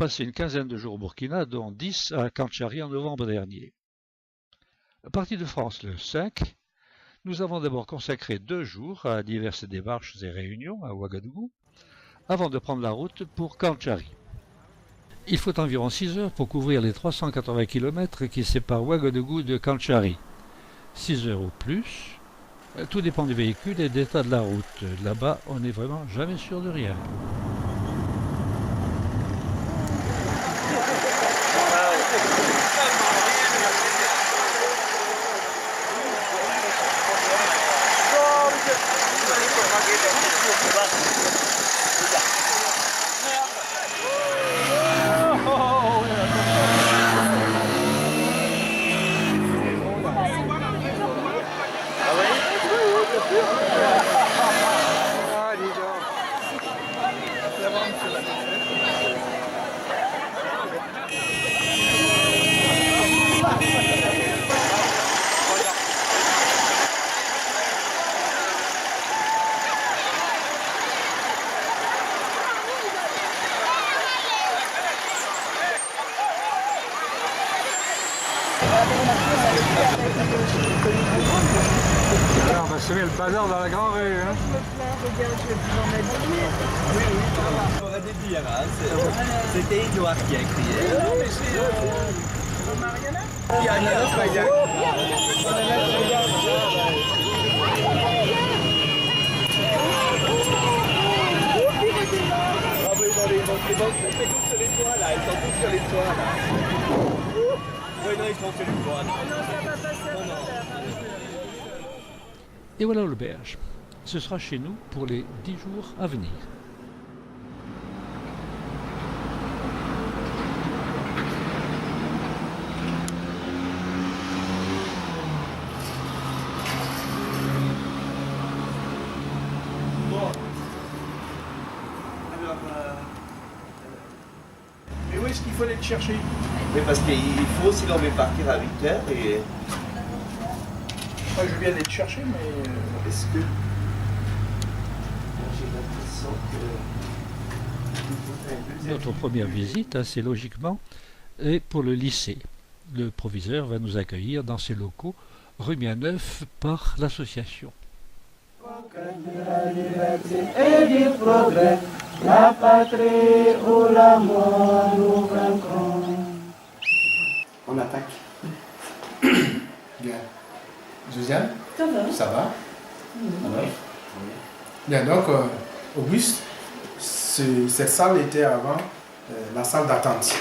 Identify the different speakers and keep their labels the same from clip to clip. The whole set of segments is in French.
Speaker 1: passé une quinzaine de jours au Burkina, dont 10 à Kantchari en novembre dernier. Parti de France le 5, nous avons d'abord consacré 2 jours à diverses démarches et réunions à Ouagadougou, avant de prendre la route pour Kantchari. Il faut environ 6 heures pour couvrir les 380 km qui séparent Ouagadougou de Kantchari. 6 heures ou plus, tout dépend du véhicule et de l'état de la route. Là-bas, on n'est vraiment jamais sûr de rien.
Speaker 2: Là, on va semer le bazar dans la grande rue. Hein.
Speaker 3: Regarde, je vais vous en habiller.
Speaker 4: On aurait des bières, hein. C'était Edouard qui a crié. Non, mais c'est.
Speaker 3: Mariana
Speaker 4: Il y a un autre, regarde. Ah oui, ils sont tous sur les toits, là. Ils sont tous sur les toits, là. Oui, non, ils sont sur les toits.
Speaker 3: Non, ça va passer à tout à l'heure.
Speaker 1: Et voilà l'auberge. Ce sera chez nous pour les 10 jours à venir.
Speaker 4: Bon. Alors,
Speaker 2: Mais où est-ce qu'il faut aller te chercher?
Speaker 4: mais parce qu'il faut, si l'on veut partir à 8 heures, et
Speaker 2: Moi, je viens aller te chercher, mais...
Speaker 4: est-ce que. J'ai l'impression que.
Speaker 1: Notre première visite, assez logiquement, est pour le lycée. Le proviseur va nous accueillir dans ses locaux remis à neuf par l'association.
Speaker 5: Et du progrès, la patrie où l'amour nous vaincront.
Speaker 6: On attaque. Bien. Josiane,
Speaker 3: Ça va.
Speaker 6: ça va? Alors? Bien, donc, Auguste, cette salle était avant la salle d'attente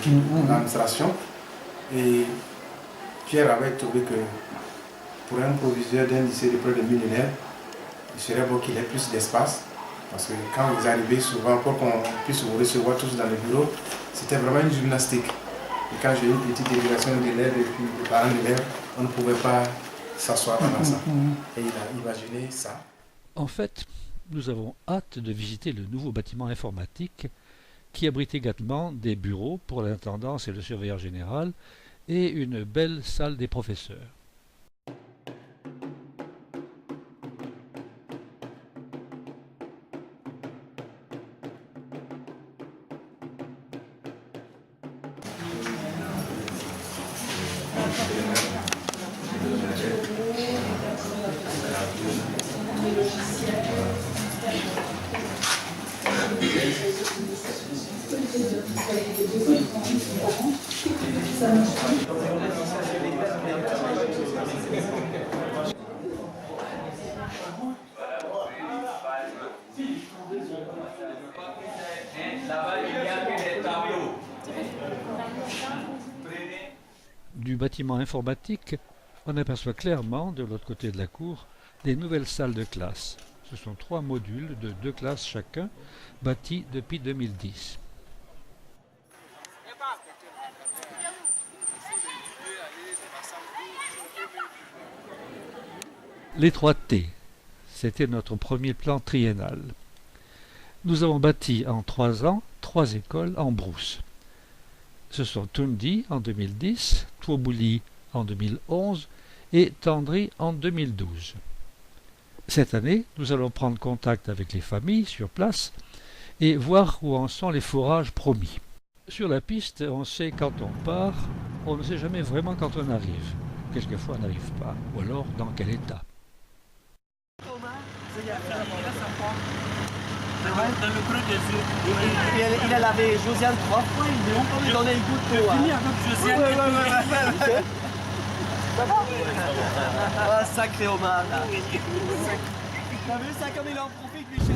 Speaker 6: de l'administration. Et Pierre avait trouvé que pour un proviseur d'un lycée de près de 1000 élèves, il serait bon qu'il ait plus d'espace. Parce que quand vous arrivez souvent, pour qu'on puisse vous recevoir tous dans le bureau, c'était vraiment une gymnastique. Et quand j'ai eu une petite délégation d'élèves et puis de parents d'élèves, on ne pouvait pas s'asseoir dans la salle. Et il a imaginé ça.
Speaker 1: En fait, nous avons hâte de visiter le nouveau bâtiment informatique qui abrite également des bureaux pour l'intendance et le surveillant général et une belle salle des professeurs. Du bâtiment informatique, on aperçoit clairement, de l'autre côté de la cour, des nouvelles salles de classe. Ce sont 3 modules de 2 classes chacun, bâtis depuis 2010. Les 3 T, c'était notre premier plan triennal. Nous avons bâti en 3 ans 3 écoles en brousse. Ce sont Tundi en 2010, Touobouli en 2011 et Tandri en 2012. Cette année, nous allons prendre contact avec les familles sur place et voir où en sont les forages promis. Sur la piste, on sait quand on part, on ne sait jamais vraiment quand on arrive. Quelquefois, on n'arrive pas, ou alors dans quel état.
Speaker 4: Dans le creux des yeux. Il a lavé Josiane 3 fois, ils lui ont pas lui donné le goût de peau. Fini avec Josiane. Ah, sacré Omar. T'as vu ça comme il en profite, Michel?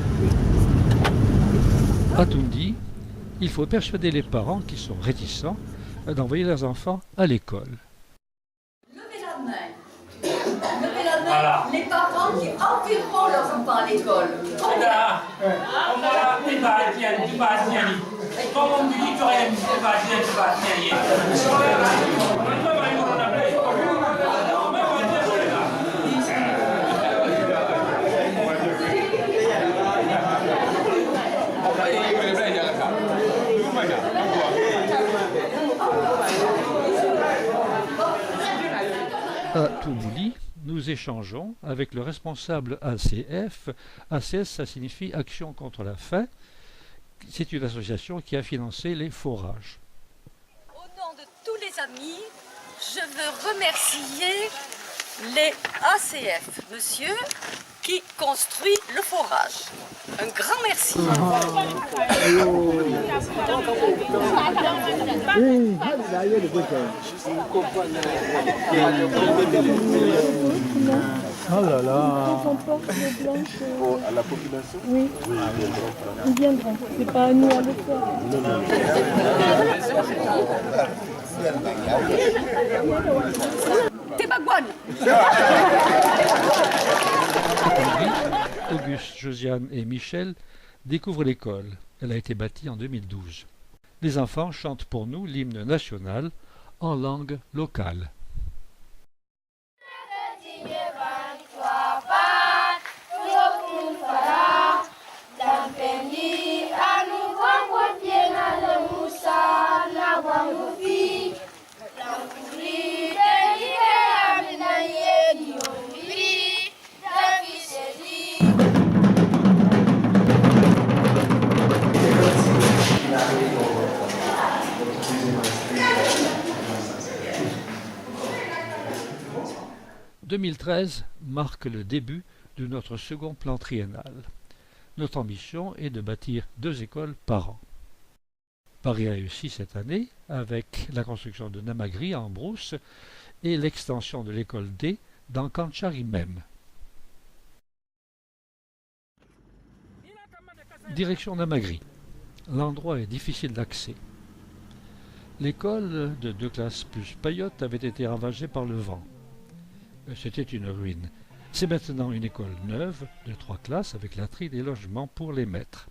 Speaker 1: À Tundi, il faut persuader les parents qui sont réticents d'envoyer leurs enfants à l'école.
Speaker 7: Levez la main. Levez la main. Voilà. Les parents qui enverront leurs enfants à l'école.
Speaker 1: À Toumouli, nous échangeons avec le responsable ACF. ACS, ça signifie Action contre la faim. C'est une association qui a financé les forages.
Speaker 7: Au nom de tous les amis, je veux remercier les ACF, monsieur, qui construit le forage. Un grand merci.
Speaker 5: Oh là là.
Speaker 8: À la population?
Speaker 5: Oui. Ils viendront. C'est pas à nous à le faire.
Speaker 7: T'es bagouane.
Speaker 1: Auguste, Josiane et Michel découvrent l'école. Elle a été bâtie en 2012. Les enfants chantent pour nous l'hymne national en langue locale. « 2013 marque le début de notre second plan triennal. Notre ambition est de bâtir 2 écoles par an. Paris a réussi cette année avec la construction de Namagri en brousse et l'extension de l'école D dans Kanchari même. Direction Namagri. L'endroit est difficile d'accès. L'école de 2 classes plus Payotte avait été ravagée par le vent. C'était une ruine. C'est maintenant une école neuve de 3 classes avec latrines et logements pour les maîtres.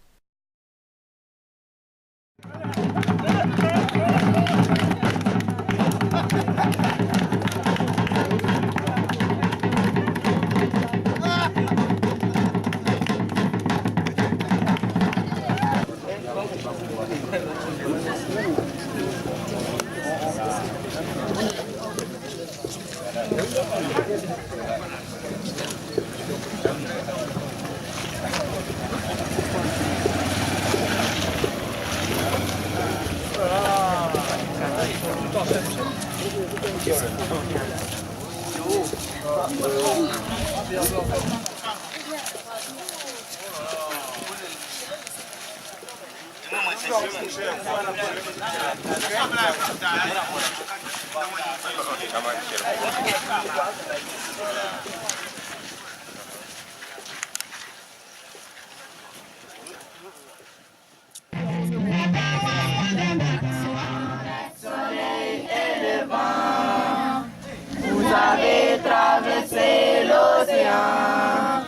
Speaker 5: Vous avez traversé l'océan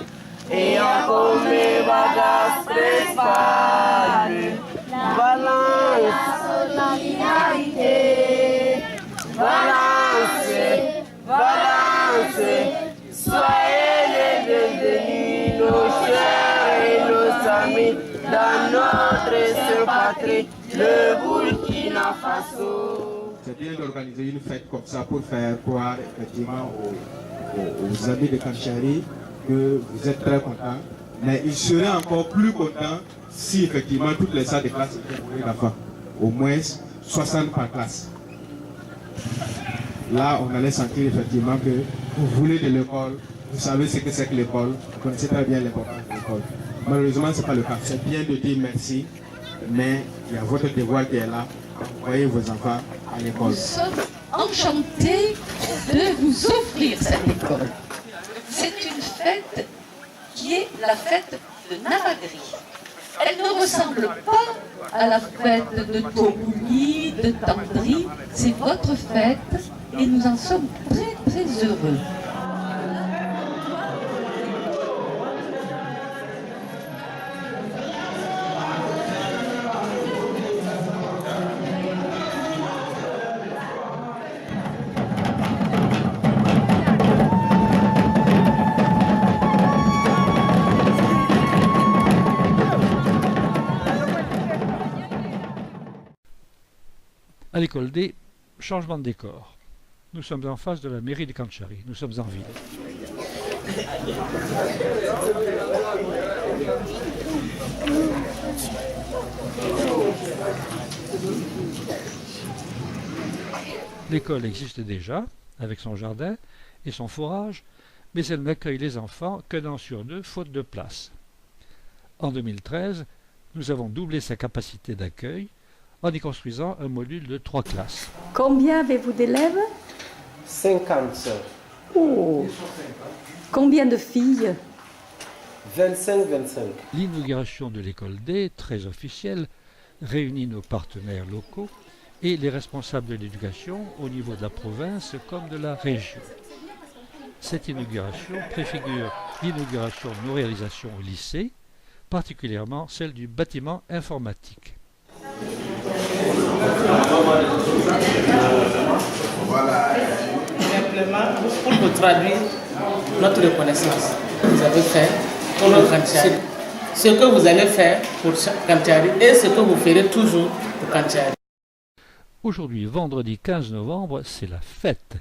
Speaker 5: et encombré bagages d'Espagne. Balance la solidarité, balance, balance, soyez les bienvenus, nos chers et nos amis, dans notre seule patrie, le Burkina Faso.
Speaker 9: C'est bien d'organiser une fête comme ça pour faire croire effectivement aux amis de Kanchari que vous êtes très contents. Mais ils seraient encore plus contents si effectivement toutes les salles de classe étaient bourrées d'enfants. Au moins, 60 par classe. Là, on allait sentir effectivement que vous voulez de l'école, vous savez ce que c'est que l'école, vous connaissez très bien l'importance de l'école. Malheureusement, ce n'est pas le cas. C'est bien de dire merci, mais il y a votre devoir qui est là. Envoyez vos enfants à l'école.
Speaker 7: Nous sommes enchantés de vous offrir cette école. C'est une fête qui est la fête de Navagri. Elle ne ressemble pas à la fête de Tobouli, de Tandri. C'est votre fête et nous en sommes très très heureux.
Speaker 1: À l'école D, changement de décor. Nous sommes en face de la mairie de Kantchari. Nous sommes en ville. L'école existe déjà, avec son jardin et son forage, mais elle n'accueille les enfants qu'un an sur deux, faute de place. En 2013, nous avons doublé sa capacité d'accueil en y construisant un module de 3 classes.
Speaker 3: Combien avez-vous d'élèves?
Speaker 4: 50.
Speaker 3: Oh. Combien de filles?
Speaker 4: 25.
Speaker 1: L'inauguration de l'école D, très officielle, réunit nos partenaires locaux et les responsables de l'éducation au niveau de la province comme de la région. Cette inauguration préfigure l'inauguration de nos réalisations au lycée, particulièrement celle du bâtiment informatique.
Speaker 10: Voilà. Simplement, pour vous traduire notre reconnaissance que vous avez fait pour notre Kantchari. Ce que vous allez faire pour Kantchari et ce que vous ferez toujours pour Kantchari.
Speaker 1: Aujourd'hui, vendredi 15 novembre, c'est la fête.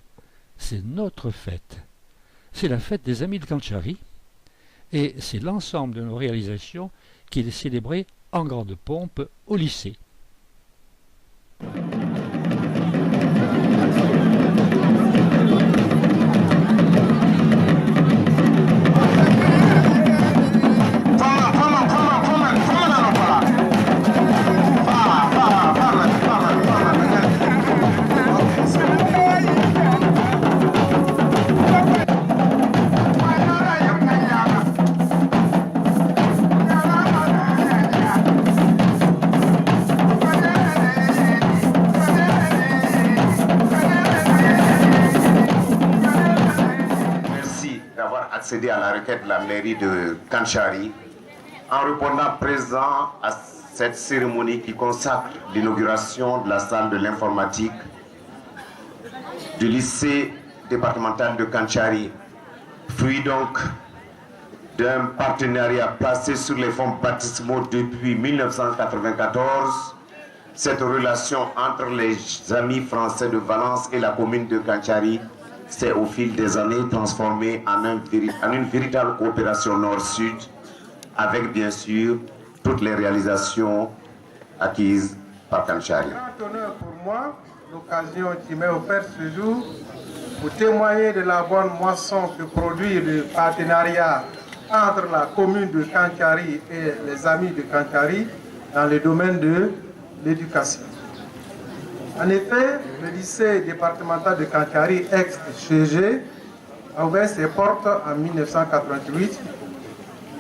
Speaker 1: C'est notre fête. C'est la fête des amis de Kantchari. Et c'est l'ensemble de nos réalisations qui est célébré en grande pompe au lycée.
Speaker 11: Accéder à la requête de la mairie de Kantchari en répondant présent à cette cérémonie qui consacre l'inauguration de la salle de l'informatique du lycée départemental de Kantchari, fruit donc d'un partenariat placé sur les fonds baptismaux depuis 1994. Cette relation entre les amis français de Valence et la commune de Kantchari s'est au fil des années transformé en une véritable coopération nord-sud, avec bien sûr toutes les réalisations acquises par Kantchari.
Speaker 6: C'est un honneur pour moi, l'occasion qui m'est offerte ce jour, pour témoigner de la bonne moisson que produit le partenariat entre la commune de Kantchari et les amis de Kantchari dans le domaine de l'éducation. En effet, le lycée départemental de Kantchari, ex-CG, a ouvert ses portes en 1988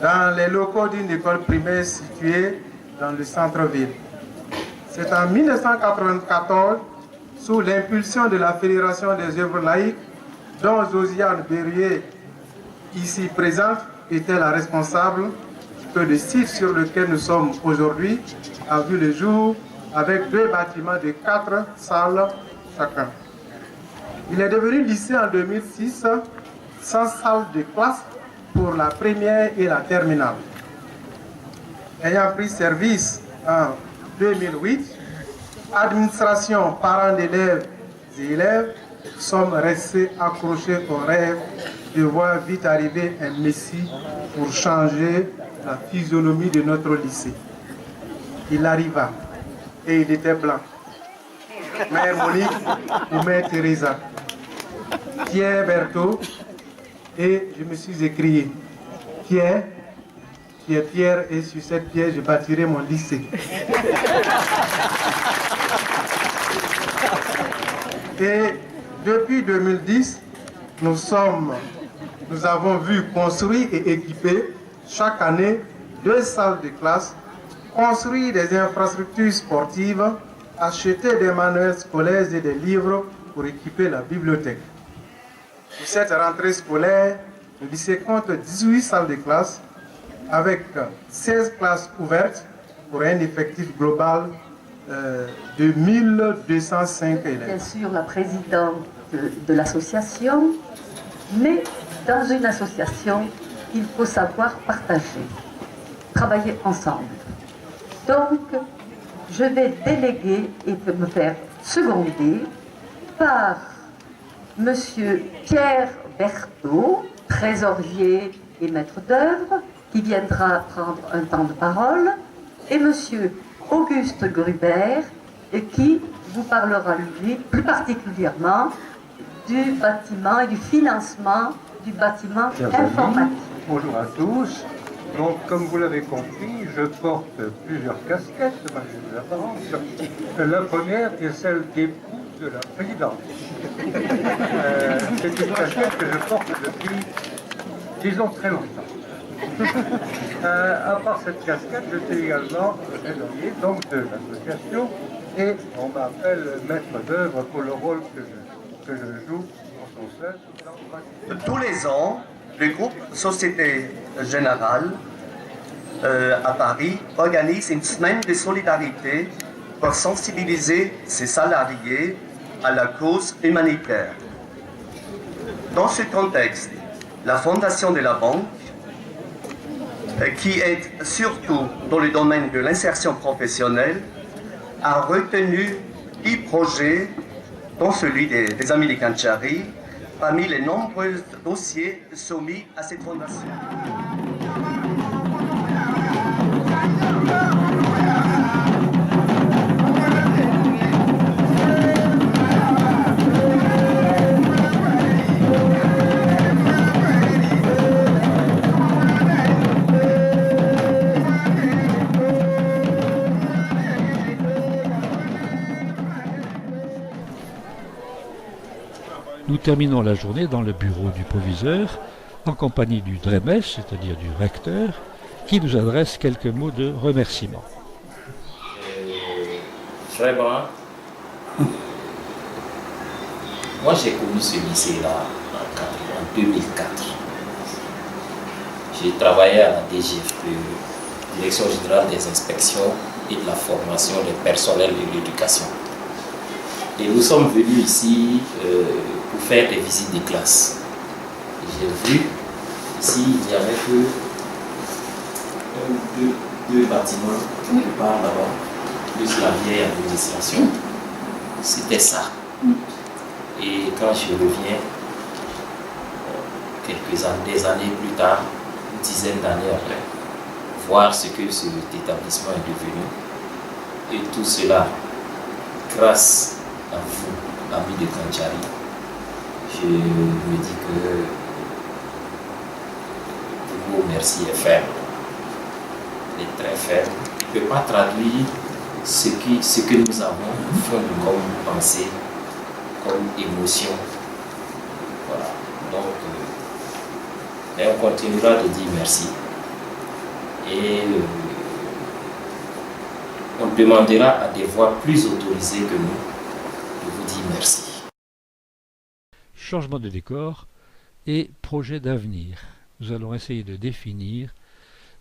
Speaker 6: dans les locaux d'une école primaire située dans le centre-ville. C'est en 1994, sous l'impulsion de la Fédération des œuvres laïques, dont Josiane Berruyer, ici présente, était la responsable, que le site sur lequel nous sommes aujourd'hui a vu le jour avec 2 bâtiments de 4 salles chacun. Il est devenu lycée en 2006, sans salle de classe pour la première et la terminale. Ayant pris service en 2008, administration, parents d'élèves et élèves, sommes restés accrochés au rêve de voir vite arriver un messie pour changer la physionomie de notre lycée. Il arriva. Et il était blanc. Mère Monique ou Mère Teresa. Pierre Berthaud, et je me suis écrié Pierre, qui est pierre, et sur cette pierre, je bâtirai mon lycée. Et depuis 2010, nous avons vu construire et équiper chaque année 2 salles de classe, construire des infrastructures sportives, acheter des manuels scolaires et des livres pour équiper la bibliothèque. Pour cette rentrée scolaire, le lycée compte 18 salles de classe avec 16 classes ouvertes pour un effectif global de 1205 élèves.
Speaker 3: Bien sûr, la présidente de l'association, mais dans une association, il faut savoir partager, travailler ensemble. Donc, je vais déléguer et me faire seconder par Monsieur Pierre Berthaud, trésorier et maître d'œuvre, qui viendra prendre un temps de parole, et Monsieur Auguste Gruber, et qui vous parlera, lui, plus particulièrement du bâtiment et du financement du bâtiment informatique.
Speaker 2: Bonjour à tous. Donc, comme vous l'avez compris, je porte plusieurs casquettes, malgré mes apparences. La première est celle d'époux de la présidente. C'est une casquette que je porte depuis, disons, très longtemps. À part cette casquette, je suis également trésorier donc de l'association et on m'appelle maître d'œuvre pour le rôle que je joue en son sein.
Speaker 4: Tous les ans, le groupe Société Générale à Paris organise une semaine de solidarité pour sensibiliser ses salariés à la cause humanitaire. Dans ce contexte, la Fondation de la Banque, qui est surtout dans le domaine de l'insertion professionnelle, a retenu 10 projets, dont celui des Amis de Kantchari, parmi les nombreux dossiers soumis à cette fondation.
Speaker 1: Nous terminons la journée dans le bureau du proviseur, en compagnie du DREMES, c'est-à-dire du recteur, qui nous adresse quelques mots de remerciement.
Speaker 12: Vraiment, moi j'ai connu ce lycée-là en 2004. J'ai travaillé à la DGFE, Direction Générale des Inspections et de la Formation des personnels de l'éducation. Et nous sommes venus ici pour faire des visites de classe. J'ai vu ici, il n'y avait que deux bâtiments quelque part là-bas, plus la vieille administration. C'était ça. Et quand je reviens, des années plus tard, une dizaine d'années après, voir ce que cet établissement est devenu, et tout cela, grâce à vous, amis de Kantchari, je me dis que le mot merci est faible. Il est très faible. Il ne peut pas traduire ce que nous avons fait comme pensée, comme émotion. Voilà. Donc, et on continuera de dire merci. Et on demandera à des voix plus autorisées que nous de vous dire merci.
Speaker 1: Changement de décor et projet d'avenir. Nous allons essayer de définir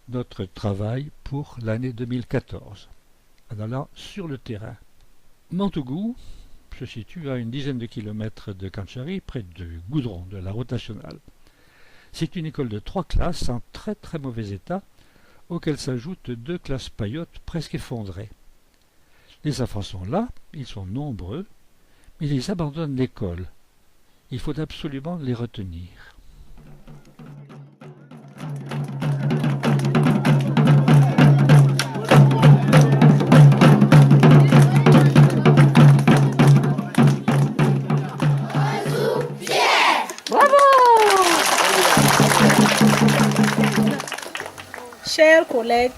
Speaker 1: notre travail pour l'année 2014 en allant sur le terrain. Mantougou se situe à une dizaine de kilomètres de Kantchari, près de Goudron, de la route nationale. C'est une école de 3 classes en très très mauvais état, auxquelles s'ajoutent 2 classes paillotes presque effondrées. Les enfants sont là, ils sont nombreux, mais ils abandonnent l'école. Il faut absolument les retenir.
Speaker 5: chers collègues,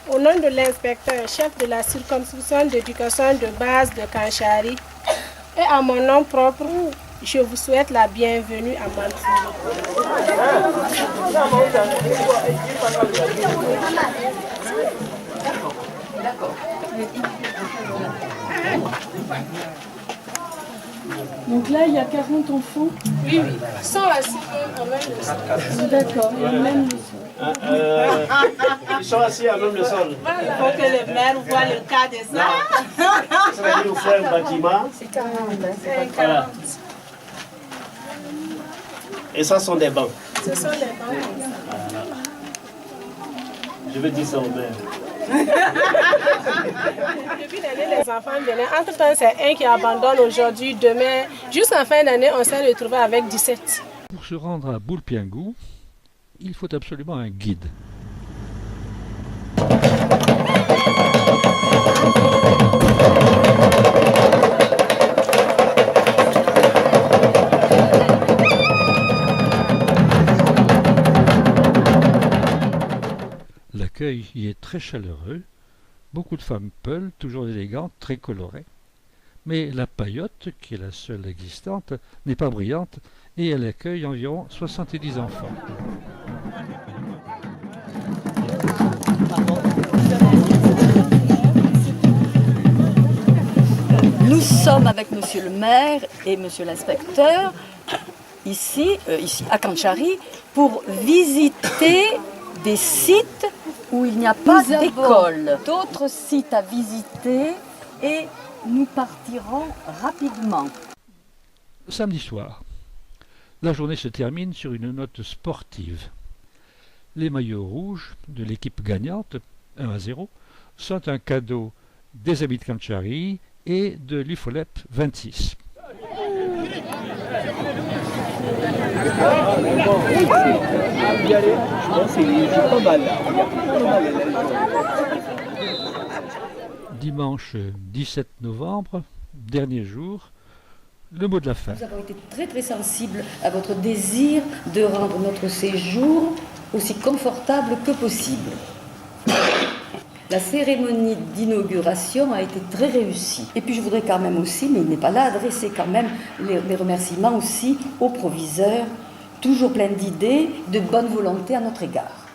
Speaker 5: au nom de l'inspecteur chef de la circonscription d'éducation de base de Kanchari et à mon nom propre, je vous souhaite la bienvenue à Mansouri.
Speaker 13: Donc là, il y a 40 enfants.
Speaker 5: Oui, oui. Ils sont assis en même leçon.
Speaker 13: D'accord, et en même leçon.
Speaker 8: Ils sont assis à même le sol.
Speaker 10: Il faut que le maire voit le cas de ça.
Speaker 8: C'est-à-dire qu'il faut un bâtiment.
Speaker 5: C'est 40.
Speaker 8: Voilà. Et ça sont des bancs.
Speaker 5: Ce sont des bancs.
Speaker 8: Je vais dire ça au maire.
Speaker 5: Depuis l'année, les enfants venaient. Entre-temps, c'est un qui abandonne aujourd'hui, demain. Jusqu'en fin d'année, on s'est retrouvé avec 17.
Speaker 1: Pour se rendre à Boulpiangou, il faut absolument un guide. L'accueil y est très chaleureux, beaucoup de femmes peules, toujours élégantes, très colorées. Mais la paillote, qui est la seule existante, n'est pas brillante et elle accueille environ 70 enfants.
Speaker 7: Nous sommes avec monsieur le maire et monsieur l'inspecteur ici à Kanchari pour visiter des sites où il n'y a pas d'école. D'autres sites à visiter et nous partirons rapidement.
Speaker 1: Samedi soir, la journée se termine sur une note sportive. Les maillots rouges de l'équipe gagnante, 1-0, sont un cadeau des habits de Kanchari et de l'UFOLEP 26. Dimanche 17 novembre, dernier jour, le mot de la fin.
Speaker 7: Nous avons été très sensibles à votre désir de rendre notre séjour aussi confortable que possible. La cérémonie d'inauguration a été très réussie. Et puis je voudrais quand même aussi, mais il n'est pas là, adresser quand même les remerciements aussi au proviseur, toujours plein d'idées, de bonne volonté à notre égard.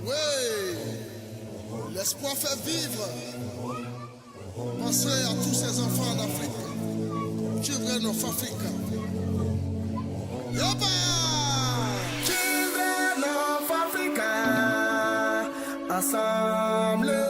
Speaker 14: Oui, l'espoir fait vivre. Pensez à tous ces enfants en Afrique. Children of Africa. Yaba! Children of Africa. Ensemble.